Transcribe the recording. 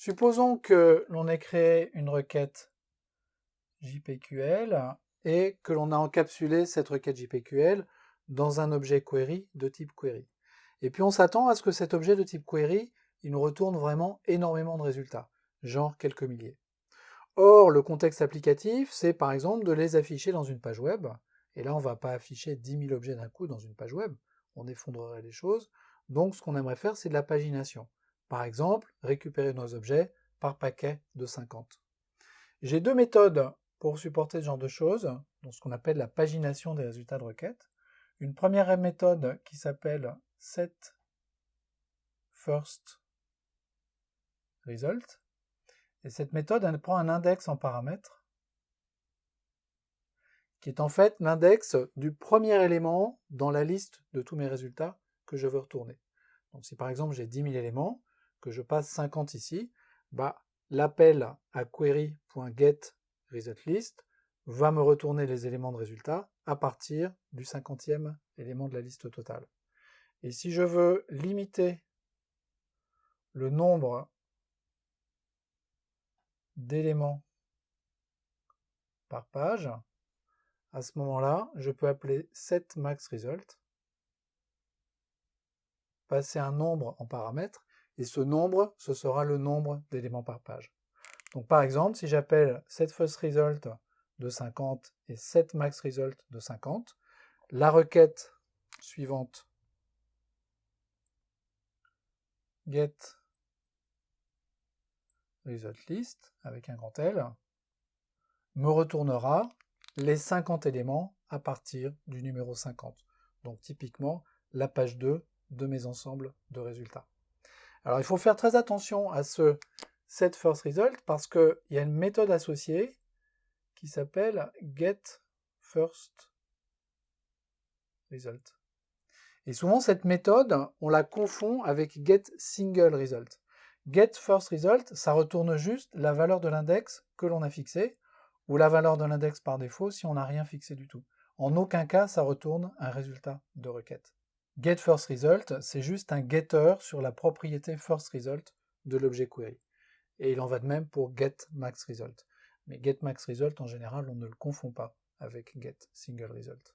Supposons que l'on ait créé une requête JPQL et que l'on a encapsulé cette requête JPQL dans un objet query de type query. Et puis on s'attend à ce que cet objet de type query, il nous retourne vraiment énormément de résultats, genre quelques milliers. Or, le contexte applicatif, c'est par exemple de les afficher dans une page web. Et là, on ne va pas afficher 10 000 objets d'un coup dans une page web, on effondrerait les choses. Donc ce qu'on aimerait faire, c'est de la pagination. Par exemple, récupérer nos objets par paquet de 50. J'ai deux méthodes pour supporter ce genre de choses, dans ce qu'on appelle la pagination des résultats de requête. Une première méthode qui s'appelle setFirstResult. Et cette méthode, elle prend un index en paramètres, qui est en fait l'index du premier élément dans la liste de tous mes résultats que je veux retourner. Donc si par exemple j'ai 10 000 éléments, que je passe 50 ici, l'appel à query.getResultList va me retourner les éléments de résultat à partir du 50e élément de la liste totale. Et si je veux limiter le nombre d'éléments par page, à ce moment-là, je peux appeler setMaxResult, passer un nombre en paramètre, et ce nombre, ce sera le nombre d'éléments par page. Donc par exemple, si j'appelle setFirstResult de 50 et setMaxResult de 50, la requête suivante, getResultList, avec un grand L, me retournera les 50 éléments à partir du numéro 50. Donc typiquement, la page 2 de mes ensembles de résultats. Alors il faut faire très attention à ce setFirstResult parce qu'il y a une méthode associée qui s'appelle getFirstResult. Et souvent cette méthode, on la confond avec getSingleResult. GetFirstResult, ça retourne juste la valeur de l'index que l'on a fixé, ou la valeur de l'index par défaut si on n'a rien fixé du tout. En aucun cas, ça retourne un résultat de requête. GetFirstResult, c'est juste un getter sur la propriété firstResult de l'objet query. Et il en va de même pour getMaxResult. Mais getMaxResult, en général, on ne le confond pas avec getSingleResult.